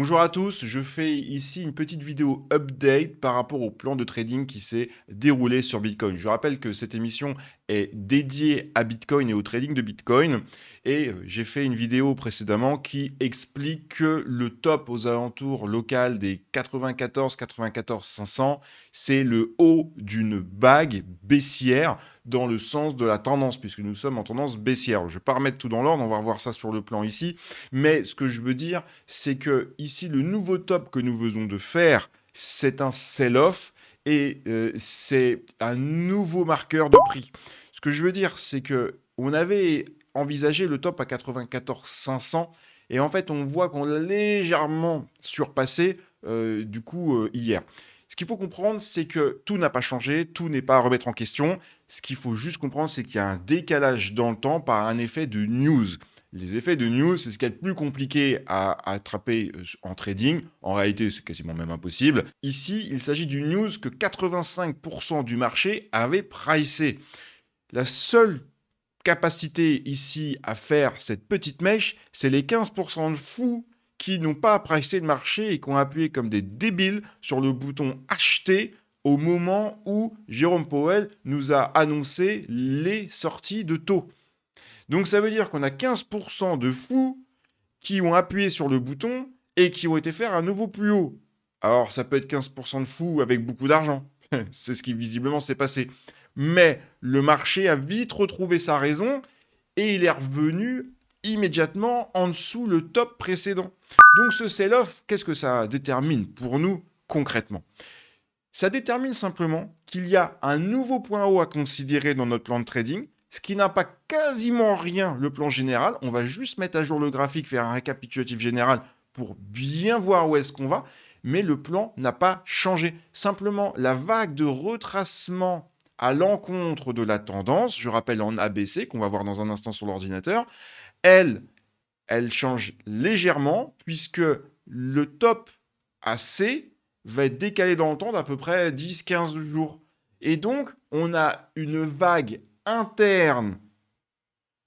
Bonjour à tous, je fais ici une petite vidéo update par rapport au plan de trading qui s'est déroulé sur Bitcoin. Je rappelle que cette émission est dédiée à Bitcoin et au trading de Bitcoin et j'ai fait une vidéo précédemment qui explique que le top aux alentours locales des 94 500, c'est le haut d'une bague baissière dans le sens de la tendance puisque nous sommes en tendance baissière. Je ne vais pas remettre tout dans l'ordre, on va revoir ça sur le plan ici, mais ce que je veux dire, c'est que ici le nouveau top que nous venons de faire, c'est un sell-off et c'est un nouveau marqueur de prix. Ce que je veux dire, c'est que on avait envisagé le top à 94 500 et en fait on voit qu'on l'a légèrement surpassé hier. Ce qu'il faut comprendre, c'est que tout n'a pas changé, tout n'est pas à remettre en question. Ce qu'il faut juste comprendre, c'est qu'il y a un décalage dans le temps par un effet de news. Les effets de news, c'est ce qui est le plus compliqué à attraper en trading. En réalité, c'est quasiment même impossible. Ici, il s'agit d'une news que 85% du marché avait pricé. La seule capacité ici à faire cette petite mèche, c'est les 15% de fous qui n'ont pas pricé le marché et qui ont appuyé comme des débiles sur le bouton acheter au moment où Jérôme Powell nous a annoncé les sorties de taux. Donc ça veut dire qu'on a 15% de fous qui ont appuyé sur le bouton et qui ont été faire un nouveau plus haut. Alors ça peut être 15% de fous avec beaucoup d'argent. C'est ce qui visiblement s'est passé. Mais le marché a vite retrouvé sa raison et il est revenu immédiatement en dessous le top précédent. Donc ce sell-off, qu'est-ce que ça détermine pour nous concrètement? Ça détermine simplement qu'il y a un nouveau point haut à considérer dans notre plan de trading, ce qui n'a pas quasiment rien le plan général. On va juste mettre à jour le graphique, faire un récapitulatif général pour bien voir où est-ce qu'on va, mais le plan n'a pas changé. Simplement, la vague de retracement à l'encontre de la tendance, je rappelle en ABC, qu'on va voir dans un instant sur l'ordinateur, elle, elle change légèrement puisque le top AC va être décalé dans le temps d'à peu près 10-15 jours. Et donc, on a une vague interne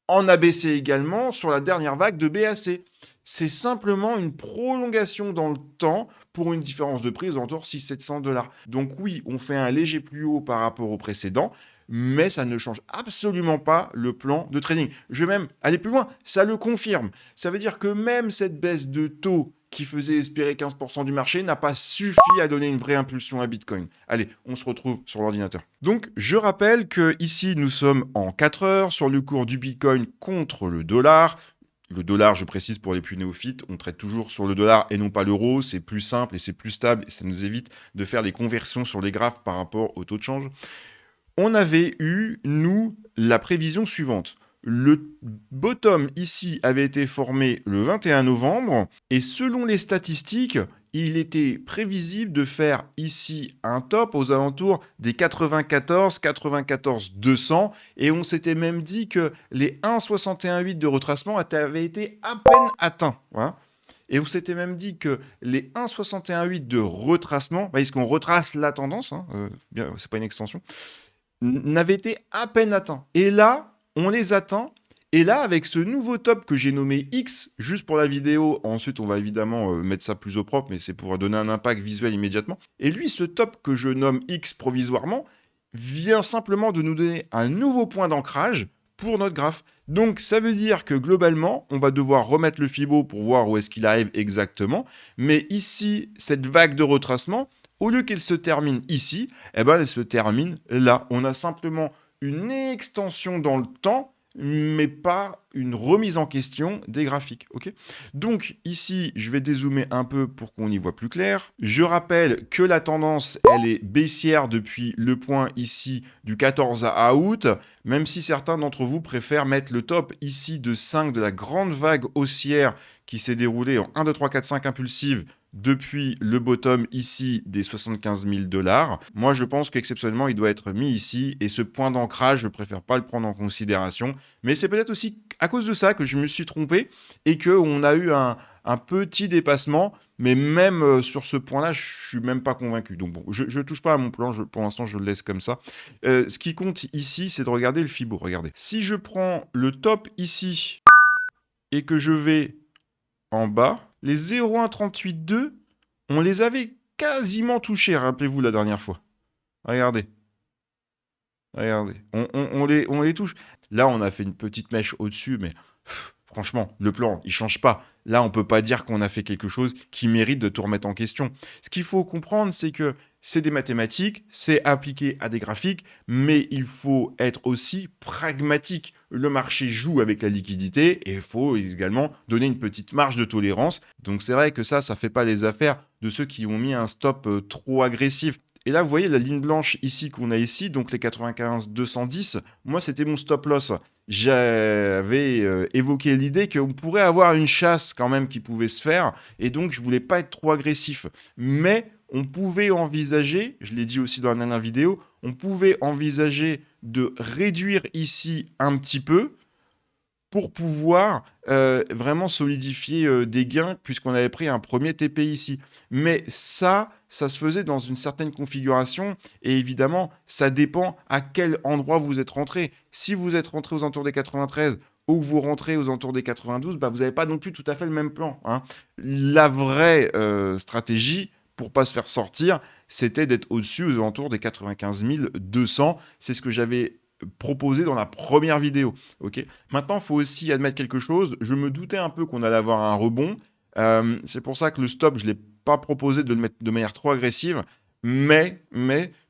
en ABC également sur la dernière vague de BAC. C'est simplement une prolongation dans le temps pour une différence de prix d'entour 600-700 $. Donc oui, on fait un léger plus haut par rapport au précédent, mais ça ne change absolument pas le plan de trading. Je vais même aller plus loin, ça le confirme. Ça veut dire que même cette baisse de taux qui faisait espérer 15% du marché n'a pas suffi à donner une vraie impulsion à Bitcoin. Allez, on se retrouve sur l'ordinateur. Donc, je rappelle que ici, nous sommes en 4 heures sur le cours du Bitcoin contre le dollar. Le dollar, je précise pour les plus néophytes, on traite toujours sur le dollar et non pas l'euro. C'est plus simple et c'est plus stable et ça nous évite de faire les conversions sur les graphes par rapport au taux de change. On avait eu, nous, la prévision suivante. Le bottom ici avait été formé le 21 novembre et selon les statistiques, il était prévisible de faire ici un top aux alentours des 94 200 et on s'était même dit que les 1,61,8 de retracement avaient été à peine atteints. Voilà. Et on s'était même dit que les 1,61,8 de retracement, puisqu'on retrace la tendance, c'est pas une extension, n'avaient été à peine atteints. Et là, on les atteint. Et là, avec ce nouveau top que j'ai nommé X, juste pour la vidéo, ensuite on va évidemment mettre ça plus au propre, mais c'est pour donner un impact visuel immédiatement. Et lui, ce top que je nomme X provisoirement, vient simplement de nous donner un nouveau point d'ancrage pour notre graphe. Donc ça veut dire que globalement, on va devoir remettre le Fibo pour voir où est-ce qu'il arrive exactement. Mais ici, cette vague de retracement, au lieu qu'elle se termine ici, eh ben, elle se termine là. On a simplement une extension dans le temps, mais pas une remise en question des graphiques. Okay, donc ici, je vais dézoomer un peu pour qu'on y voit plus clair. Je rappelle que la tendance, elle est baissière depuis le point ici du 14 août, même si certains d'entre vous préfèrent mettre le top ici de 5 de la grande vague haussière qui s'est déroulée en 1, 2, 3, 4, 5 impulsive depuis le bottom ici des 75 000 $. Moi, je pense qu'exceptionnellement, il doit être mis ici. Et ce point d'ancrage, je ne préfère pas le prendre en considération. Mais c'est peut-être aussi à cause de ça que je me suis trompé et qu'on a eu un petit dépassement. Mais même sur ce point-là, je ne suis même pas convaincu. Donc bon, je ne touche pas à mon plan. Pour l'instant, je le laisse comme ça. Ce qui compte ici, c'est de regarder le Fibo. Regardez. Si je prends le top ici et que je vais en bas, Les 0,138,2, on les avait quasiment touchés, rappelez-vous, la dernière fois. Regardez. Regardez. On les touche. Là, on a fait une petite mèche au-dessus, mais franchement, le plan, il change pas. Là, on peut pas dire qu'on a fait quelque chose qui mérite de tout remettre en question. Ce qu'il faut comprendre, c'est que c'est des mathématiques, c'est appliqué à des graphiques, mais il faut être aussi pragmatique. Le marché joue avec la liquidité et il faut également donner une petite marge de tolérance. Donc c'est vrai que ça fait pas les affaires de ceux qui ont mis un stop trop agressif. Et là, vous voyez la ligne blanche ici qu'on a ici, donc les 95 210, moi c'était mon stop loss. J'avais évoqué l'idée qu'on pourrait avoir une chasse quand même qui pouvait se faire, et donc je voulais pas être trop agressif. Mais on pouvait envisager, je l'ai dit aussi dans la dernière vidéo, on pouvait envisager de réduire ici un petit peu, pour pouvoir vraiment solidifier des gains, puisqu'on avait pris un premier TP ici. Mais ça se faisait dans une certaine configuration, et évidemment, ça dépend à quel endroit vous êtes rentré. Si vous êtes rentré aux alentours des 93, ou que vous rentrez aux alentours des 92, bah, vous n'avez pas non plus tout à fait le même plan, hein. La vraie stratégie, pour pas se faire sortir, c'était d'être au-dessus, aux alentours des 95 200. C'est ce que j'avais proposé dans la première vidéo. Ok. Maintenant, il faut aussi admettre quelque chose. Je me doutais un peu qu'on allait avoir un rebond. C'est pour ça que le stop, je ne l'ai pas proposé de le mettre de manière trop agressive. Mais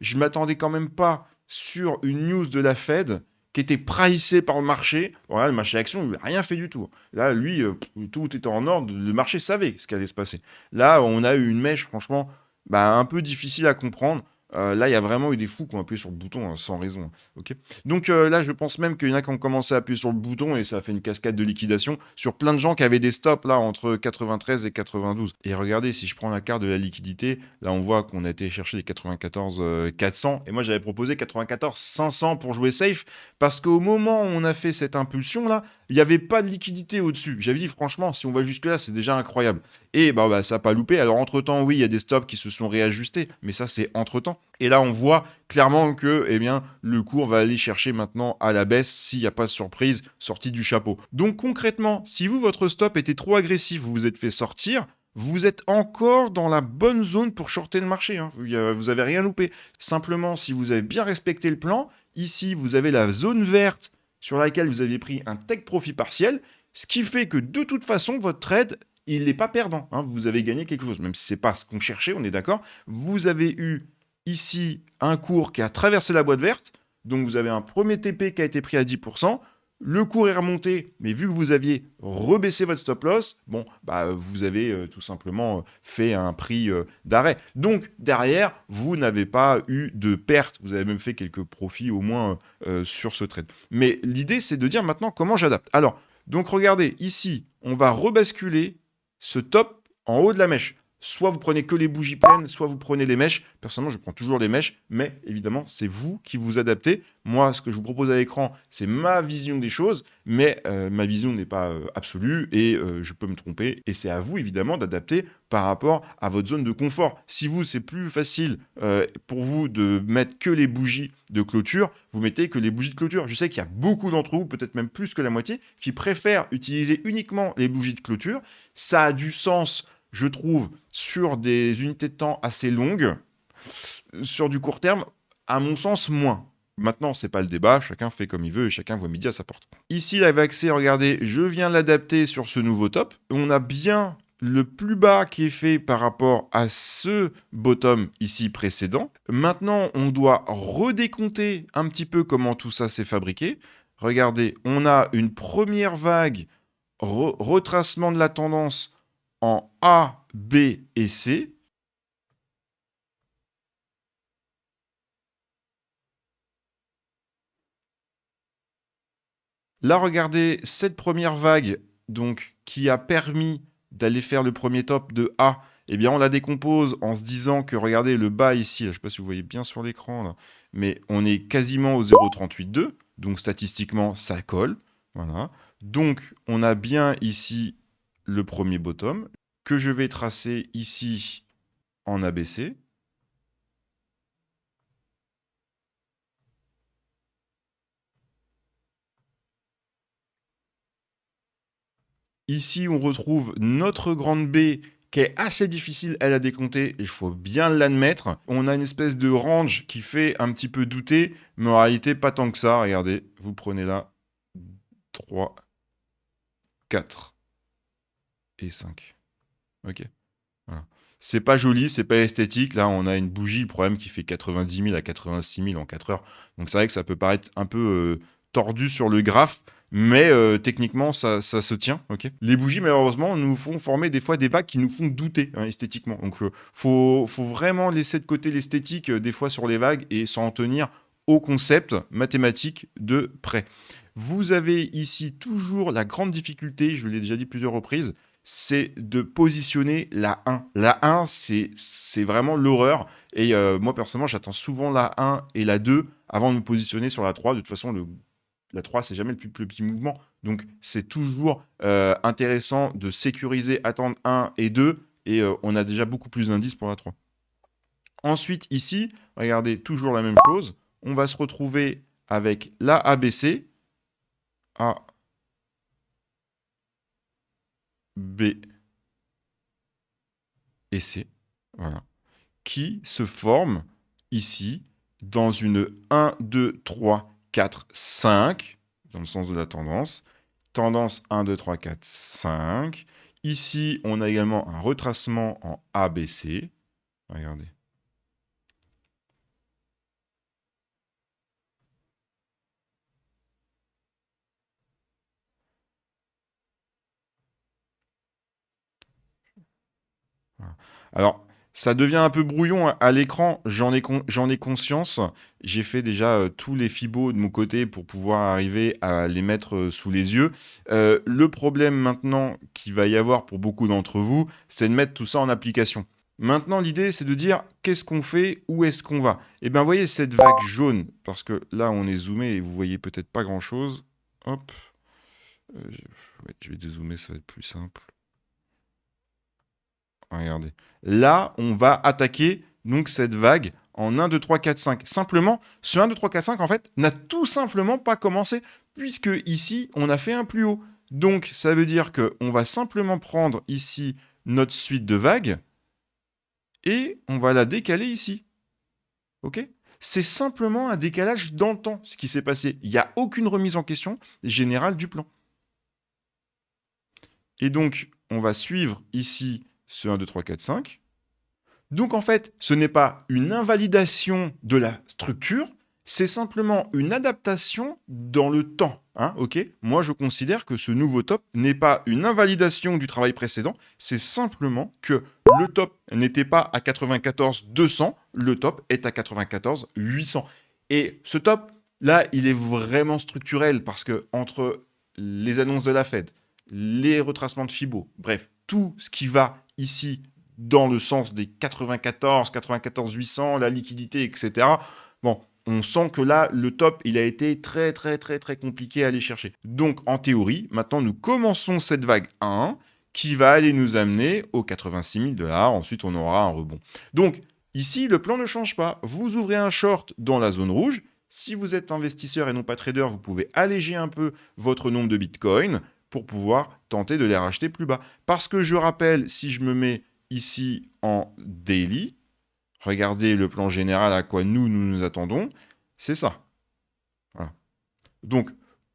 je ne m'attendais quand même pas sur une news de la Fed qui était pricée par le marché. Voilà, le marché action, il n'a rien fait du tout. Là, lui, tout était en ordre. Le marché savait ce qui allait se passer. Là, on a eu une mèche, franchement, bah, un peu difficile à comprendre. Là, il y a vraiment eu des fous qui ont appuyé sur le bouton hein, sans raison. Ok. Donc là, je pense même qu'il y en a qui ont commencé à appuyer sur le bouton et ça a fait une cascade de liquidation sur plein de gens qui avaient des stops là entre 93 et 92. Et regardez, si je prends la carte de la liquidité, là on voit qu'on a été chercher les 94 400 et moi j'avais proposé 94 500 pour jouer safe parce qu'au moment où on a fait cette impulsion là, il n'y avait pas de liquidité au-dessus. J'avais dit franchement, si on va jusque là, c'est déjà incroyable. Et bah ça n'a pas loupé. Alors entre-temps, oui, il y a des stops qui se sont réajustés, mais ça c'est entre-temps. Et là, on voit clairement que eh bien, le cours va aller chercher maintenant à la baisse s'il n'y a pas de surprise sortie du chapeau. Donc concrètement, si vous, votre stop était trop agressif, vous vous êtes fait sortir, vous êtes encore dans la bonne zone pour shorter le marché, hein. Vous n'avez rien loupé. Simplement, si vous avez bien respecté le plan, ici, vous avez la zone verte sur laquelle vous avez pris un take profit partiel, ce qui fait que de toute façon, votre trade, il n'est pas perdant, hein. Vous avez gagné quelque chose, même si ce n'est pas ce qu'on cherchait, on est d'accord. Vous avez eu ici un cours qui a traversé la boîte verte, donc vous avez un premier TP qui a été pris à 10%, le cours est remonté, mais vu que vous aviez rebaissé votre stop loss, bon, bah, vous avez tout simplement fait un prix d'arrêt. Donc derrière, vous n'avez pas eu de perte, vous avez même fait quelques profits au moins sur ce trade. Mais l'idée, c'est de dire maintenant comment j'adapte. Alors, donc regardez, ici, on va rebasculer ce top en haut de la mèche. Soit vous prenez que les bougies pleines, soit vous prenez les mèches. Personnellement, je prends toujours les mèches, mais évidemment, c'est vous qui vous adaptez. Moi, ce que je vous propose à l'écran, c'est ma vision des choses, mais ma vision n'est pas absolue et je peux me tromper. Et c'est à vous, évidemment, d'adapter par rapport à votre zone de confort. Si vous, c'est plus facile pour vous de mettre que les bougies de clôture, vous mettez que les bougies de clôture. Je sais qu'il y a beaucoup d'entre vous, peut-être même plus que la moitié, qui préfèrent utiliser uniquement les bougies de clôture. Ça a du sens, je trouve, sur des unités de temps assez longues. Sur du court terme, à mon sens, moins. Maintenant, c'est pas le débat, chacun fait comme il veut et chacun voit midi à sa porte. Ici, la accès, regardez, je viens l'adapter sur ce nouveau top. On a bien le plus bas qui est fait par rapport à ce bottom ici précédent. Maintenant, on doit redécompter un petit peu comment tout ça s'est fabriqué. Regardez, on a une première vague retracement de la tendance en A, B et C. Là, regardez cette première vague donc qui a permis d'aller faire le premier top de A. Eh bien, on la décompose en se disant que, regardez, le bas ici, là, je ne sais pas si vous voyez bien sur l'écran, là, mais on est quasiment au 0,382. Donc, statistiquement, ça colle. Voilà. Donc, on a bien ici le premier bottom que je vais tracer ici en ABC. Ici, on retrouve notre grande baie qui est assez difficile, elle, à décompter, il faut bien l'admettre. On a une espèce de range qui fait un petit peu douter, mais en réalité, pas tant que ça. Regardez, vous prenez là 3, 4 et 5. Ok. Voilà. C'est pas joli, c'est pas esthétique. Là, on a une bougie, le problème, qui fait 90 000 à 86 000 en 4 heures. Donc c'est vrai que ça peut paraître un peu tordu sur le graphe, mais techniquement, ça se tient. Ok. Les bougies, malheureusement, nous font former des fois des vagues qui nous font douter hein, esthétiquement. Donc faut vraiment laisser de côté l'esthétique des fois sur les vagues et s'en tenir au concept mathématique de près. Vous avez ici toujours la grande difficulté, je vous l'ai déjà dit plusieurs reprises, c'est de positionner la 1. La 1, c'est vraiment l'horreur. Et moi, personnellement, j'attends souvent la 1 et la 2 avant de me positionner sur la 3. De toute façon, la 3, c'est jamais le petit mouvement. Donc, c'est toujours intéressant de sécuriser, attendre 1 et 2. Et on a déjà beaucoup plus d'indices pour la 3. Ensuite, ici, regardez, toujours la même chose. On va se retrouver avec la ABC. A, B et C. Voilà. Qui se forme ici dans une 1, 2, 3, 4, 5, dans le sens de la tendance. Tendance 1, 2, 3, 4, 5. Ici, on a également un retracement en ABC. Regardez. Voilà. Alors, ça devient un peu brouillon à l'écran, j'en ai conscience. J'ai fait déjà tous les fibos de mon côté pour pouvoir arriver à les mettre sous les yeux. Le problème maintenant qu'il va y avoir pour beaucoup d'entre vous, c'est de mettre tout ça en application. Maintenant, l'idée, c'est de dire qu'est-ce qu'on fait, où est-ce qu'on va. Eh bien, voyez cette vague jaune, parce que là, on est zoomé et vous voyez peut-être pas grand-chose. Hop, ouais, je vais dézoomer, ça va être plus simple. Regardez. Là, on va attaquer donc cette vague en 1, 2, 3, 4, 5. Simplement, ce 1, 2, 3, 4, 5, en fait, n'a tout simplement pas commencé, puisque ici, on a fait un plus haut. Donc, ça veut dire qu'on va simplement prendre ici notre suite de vagues et on va la décaler ici. OK? C'est simplement un décalage dans le temps, ce qui s'est passé. Il n'y a aucune remise en question générale du plan. Et donc, on va suivre ici ce 1, 2, 3, 4, 5. Donc en fait, ce n'est pas une invalidation de la structure, c'est simplement une adaptation dans le temps. Hein, ok. Moi, je considère que ce nouveau top n'est pas une invalidation du travail précédent, c'est simplement que le top n'était pas à 94 200, le top est à 94 800. Et ce top, là, il est vraiment structurel parce que entre les annonces de la Fed, les retracements de Fibo, bref, tout ce qui va ici dans le sens des 94, 94 800, la liquidité, etc. Bon, on sent que là, le top, il a été très, très, très, très compliqué à aller chercher. Donc, en théorie, maintenant, nous commençons cette vague 1 qui va aller nous amener aux 86 000 $. Ensuite, on aura un rebond. Donc, ici, le plan ne change pas. Vous ouvrez un short dans la zone rouge. Si vous êtes investisseur et non pas trader, vous pouvez alléger un peu votre nombre de bitcoins pour pouvoir tenter de les racheter plus bas. Parce que je rappelle, si je me mets ici en daily, regardez le plan général à quoi nous attendons, c'est ça. Voilà. Donc,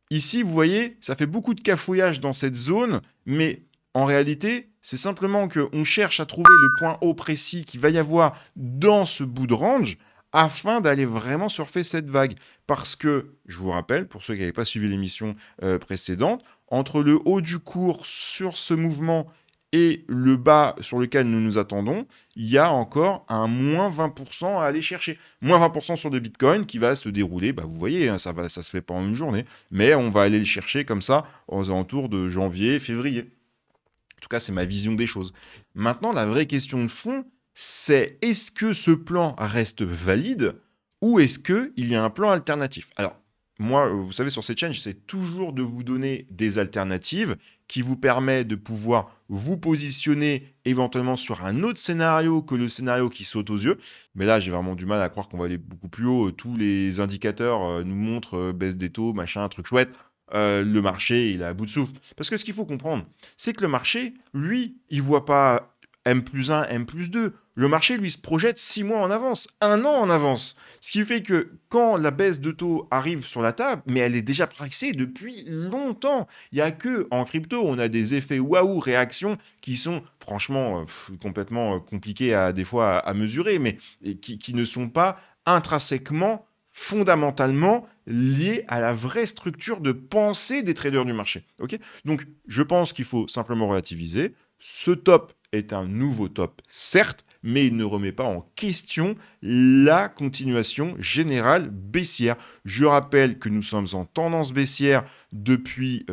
ici, vous voyez, ça fait beaucoup de cafouillage dans cette zone, mais en réalité, c'est simplement qu'on cherche à trouver le point haut précis qu'il va y avoir dans ce bout de range afin d'aller vraiment surfer cette vague. Parce que, je vous rappelle, pour ceux qui n'avaient pas suivi l'émission précédente, entre le haut du cours sur ce mouvement et le bas sur lequel nous nous attendons, il y a encore un moins 20% à aller chercher. Moins 20% sur le Bitcoin qui va se dérouler, bah vous voyez, hein, ça se fait pas en une journée, mais on va aller le chercher comme ça aux alentours de janvier, février. En tout cas, c'est ma vision des choses. Maintenant, la vraie question de fond, c'est est-ce que ce plan reste valide ou est-ce qu'il y a un plan alternatif? Alors, moi, vous savez, sur cette chaîne, j'essaie toujours de vous donner des alternatives qui vous permettent de pouvoir vous positionner éventuellement sur un autre scénario que le scénario qui saute aux yeux. Mais là, j'ai vraiment du mal à croire qu'on va aller beaucoup plus haut. Tous les indicateurs nous montrent baisse des taux, machin, truc chouette. le marché, il est à bout de souffle. Parce que ce qu'il faut comprendre, c'est que le marché, lui, il voit pas M+1, M+2. Le marché, lui, se projette 6 mois en avance, 1 an en avance. Ce qui fait que quand la baisse de taux arrive sur la table, mais elle est déjà pricée depuis longtemps. Il n'y a que en crypto, on a des effets waouh, réactions qui sont franchement complètement compliqués des fois à mesurer, mais qui ne sont pas intrinsèquement, fondamentalement liés à la vraie structure de pensée des traders du marché. Ok. Donc, je pense qu'il faut simplement relativiser. Ce top est un nouveau top, certes, mais il ne remet pas en question la continuation générale baissière. Je rappelle que nous sommes en tendance baissière depuis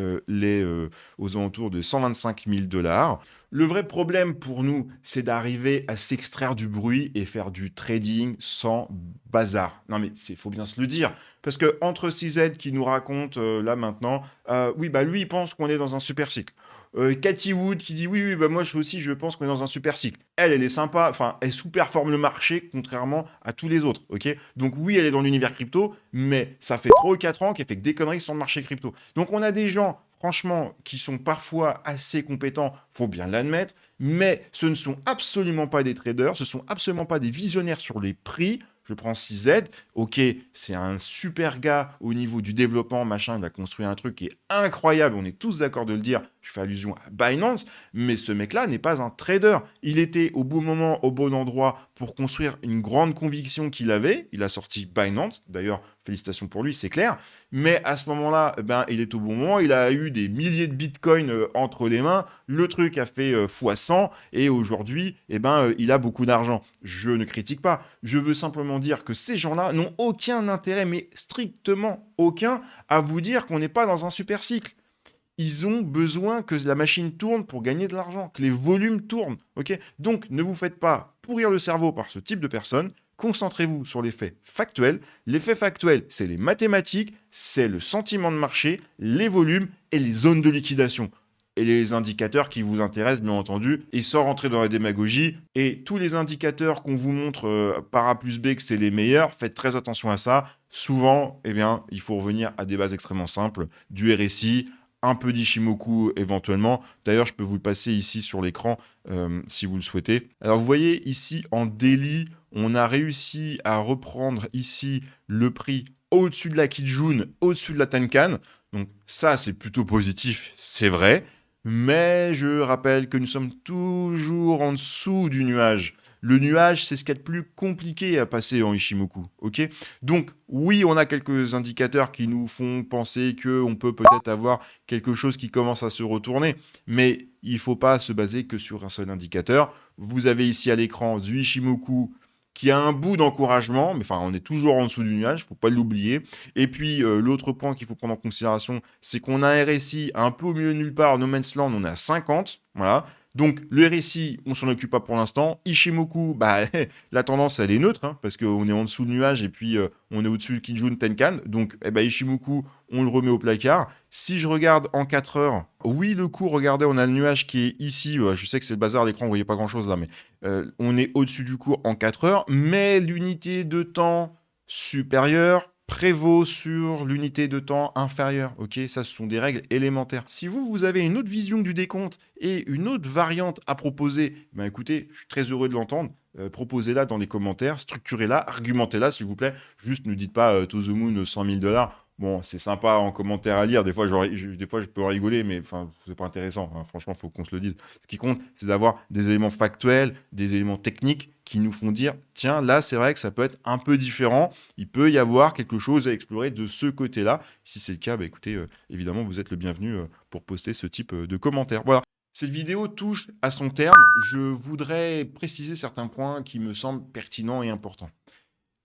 aux alentours de 125 000 $. Le vrai problème pour nous, c'est d'arriver à s'extraire du bruit et faire du trading sans bazar. Non mais il faut bien se le dire. Parce que entre CZ qui nous raconte là maintenant, oui, bah lui il pense qu'on est dans un super cycle. Cathy Wood qui dit oui, oui, bah moi aussi je pense qu'on est dans un super cycle. Elle est sympa, enfin, elle sous-performe le marché contrairement à tous les autres, ok. Donc oui, elle est dans l'univers crypto, mais ça fait 3 ou 4 ans qu'elle fait que des conneries sur le marché crypto. Donc on a des gens, franchement, qui sont parfois assez compétents, faut bien l'admettre, mais ce ne sont absolument pas des traders, ce sont absolument pas des visionnaires sur les prix. Je prends CZ, ok, c'est un super gars au niveau du développement, machin, il a construit un truc qui est incroyable, on est tous d'accord de le dire, je fais allusion à Binance, mais ce mec-là n'est pas un trader. Il était au bon moment, au bon endroit pour construire une grande conviction qu'il avait. Il a sorti Binance, d'ailleurs, félicitations pour lui, c'est clair. Mais à ce moment-là, ben, il est au bon moment. Il a eu des milliers de bitcoins entre les mains. Le truc a fait x100 et aujourd'hui, eh ben, il a beaucoup d'argent. Je ne critique pas. Je veux simplement dire que ces gens-là n'ont aucun intérêt, mais strictement aucun, à vous dire qu'on n'est pas dans un super cycle. Ils ont besoin que la machine tourne pour gagner de l'argent, que les volumes tournent. Ok. Donc, ne vous faites pas pourrir le cerveau par ce type de personnes. Concentrez-vous sur les faits factuels. Les faits factuels, c'est les mathématiques, c'est le sentiment de marché, les volumes et les zones de liquidation. Et les indicateurs qui vous intéressent, bien entendu, et sans rentrer dans la démagogie. Et tous les indicateurs qu'on vous montre par A plus B que c'est les meilleurs, faites très attention à ça. Souvent, eh bien, il faut revenir à des bases extrêmement simples, du RSI, un peu d'Ishimoku éventuellement. D'ailleurs, je peux vous le passer ici sur l'écran si vous le souhaitez. Alors, vous voyez ici en daily, on a réussi à reprendre ici le prix au-dessus de la Kijun, au-dessus de la Tenkan. Donc ça, c'est plutôt positif, c'est vrai. Mais je rappelle que nous sommes toujours en dessous du nuage. Le nuage, c'est ce qu'il y a de plus compliqué à passer en Ishimoku. Ok. Donc oui, on a quelques indicateurs qui nous font penser qu'on peut peut-être avoir quelque chose qui commence à se retourner. Mais il ne faut pas se baser que sur un seul indicateur. Vous avez ici à l'écran du Ishimoku qui a un bout d'encouragement, mais enfin on est toujours en dessous du nuage, il ne faut pas l'oublier. Et puis l'autre point qu'il faut prendre en considération, c'est qu'on a un RSI un peu au milieu de nulle part, No Man's Land, on est à 50, voilà. Donc le RSI, on s'en occupe pas pour l'instant. Ishimoku, bah, la tendance elle est neutre, hein, parce qu'on est en dessous du nuage et puis on est au-dessus de Kijun Tenkan. Donc eh ben, Ishimoku, on le remet au placard. Si je regarde en 4 heures, oui, le coup, regardez, on a le nuage qui est ici. Je sais que c'est le bazar à l'écran, vous voyez pas grand-chose là, mais on est au-dessus du cours en 4 heures. Mais l'unité de temps supérieure prévaut sur l'unité de temps inférieure. Ok, ça, ce sont des règles élémentaires. Si vous avez une autre vision du décompte et une autre variante à proposer, ben écoutez, je suis très heureux de l'entendre. Proposez-la dans les commentaires, structurez-la, argumentez-la, s'il vous plaît. Juste ne dites pas To the Moon 100 000 $. Bon, c'est sympa en commentaire à lire. Des fois, des fois, je peux rigoler, mais enfin, c'est pas intéressant, hein. Franchement, il faut qu'on se le dise. Ce qui compte, c'est d'avoir des éléments factuels, des éléments techniques qui nous font dire, tiens, là, c'est vrai que ça peut être un peu différent. Il peut y avoir quelque chose à explorer de ce côté-là. Si c'est le cas, bah, écoutez, évidemment, vous êtes le bienvenu pour poster ce type de commentaires. Voilà. Cette vidéo touche à son terme. Je voudrais préciser certains points qui me semblent pertinents et importants.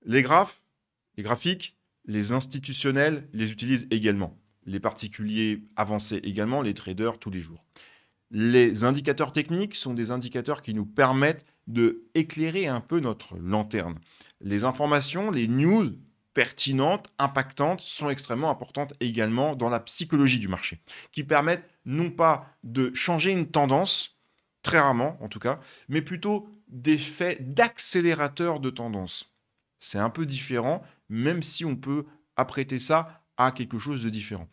Les graphes, les graphiques, les institutionnels les utilisent également. Les particuliers avancés également, les traders tous les jours. Les indicateurs techniques sont des indicateurs qui nous permettent de éclairer un peu notre lanterne. Les informations, les news pertinentes, impactantes, sont extrêmement importantes également dans la psychologie du marché, qui permettent non pas de changer une tendance, très rarement en tout cas, mais plutôt des faits d'accélérateur de tendance. C'est un peu différent, même si on peut apprêter ça à quelque chose de différent.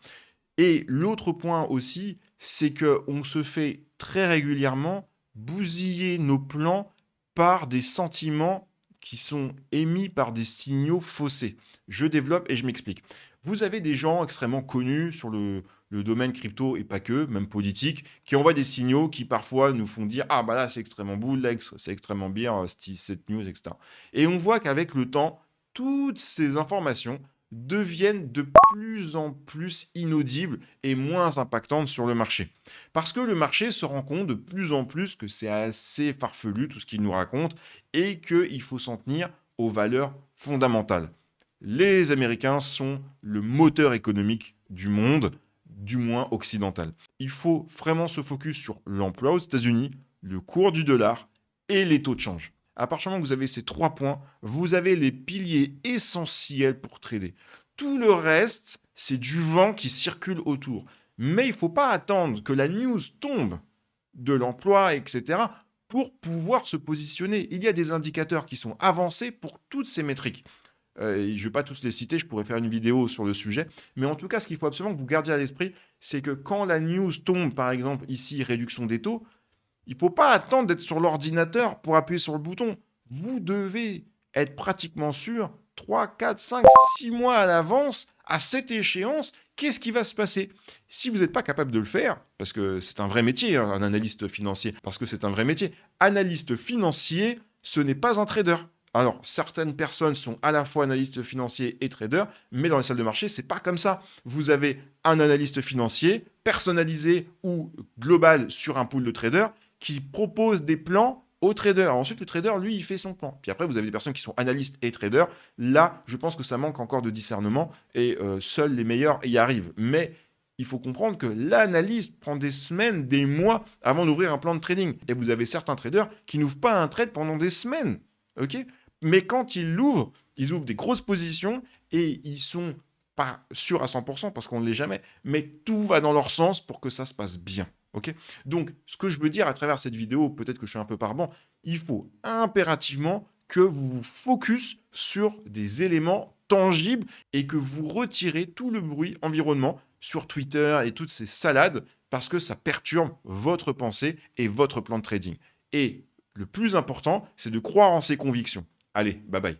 Et l'autre point aussi, c'est qu'on se fait très régulièrement bousiller nos plans par des sentiments qui sont émis par des signaux faussés. Je développe et je m'explique. Vous avez des gens extrêmement connus sur le domaine crypto et pas que, même politique, qui envoient des signaux qui parfois nous font dire ah bah là c'est extrêmement bull, là c'est extrêmement bien cette news, etc. Et on voit qu'avec le temps, toutes ces informations deviennent de plus en plus inaudibles et moins impactantes sur le marché. Parce que le marché se rend compte de plus en plus que c'est assez farfelu tout ce qu'il nous raconte et qu'il faut s'en tenir aux valeurs fondamentales. Les Américains sont le moteur économique du monde, du moins occidental. Il faut vraiment se focus sur l'emploi aux États-Unis, le cours du dollar et les taux de change. À partir du moment où vous avez ces 3 points, vous avez les piliers essentiels pour trader. Tout le reste, c'est du vent qui circule autour. Mais il ne faut pas attendre que la news tombe de l'emploi, etc., pour pouvoir se positionner. Il y a des indicateurs qui sont avancés pour toutes ces métriques. Je ne vais pas tous les citer, je pourrais faire une vidéo sur le sujet. Mais en tout cas, ce qu'il faut absolument que vous gardiez à l'esprit, c'est que quand la news tombe, par exemple, ici, réduction des taux, il ne faut pas attendre d'être sur l'ordinateur pour appuyer sur le bouton. Vous devez être pratiquement sûr, 3, 4, 5, 6 mois à l'avance, à cette échéance, qu'est-ce qui va se passer. Si vous n'êtes pas capable de le faire, parce que c'est un vrai métier, hein, un analyste financier, parce que c'est un vrai métier, analyste financier, ce n'est pas un trader. Alors, certaines personnes sont à la fois analystes financiers et traders, mais dans les salles de marché, c'est pas comme ça. Vous avez un analyste financier personnalisé ou global sur un pool de traders qui propose des plans au trader. Ensuite, le trader, lui, il fait son plan. Puis après, vous avez des personnes qui sont analystes et traders. Là, je pense que ça manque encore de discernement et seuls les meilleurs y arrivent. Mais il faut comprendre que l'analyste prend des semaines, des mois avant d'ouvrir un plan de trading. Et vous avez certains traders qui n'ouvrent pas un trade pendant des semaines. OK? Mais quand ils l'ouvrent, ils ouvrent des grosses positions et ils sont pas sûrs à 100% parce qu'on ne l'est jamais, mais tout va dans leur sens pour que ça se passe bien. OK? Donc, ce que je veux dire à travers cette vidéo, peut-être que je suis un peu barbant, il faut impérativement que vous vous focus sur des éléments tangibles et que vous retirez tout le bruit environnement sur Twitter et toutes ces salades parce que ça perturbe votre pensée et votre plan de trading. Et le plus important, c'est de croire en ses convictions. Allez, bye bye.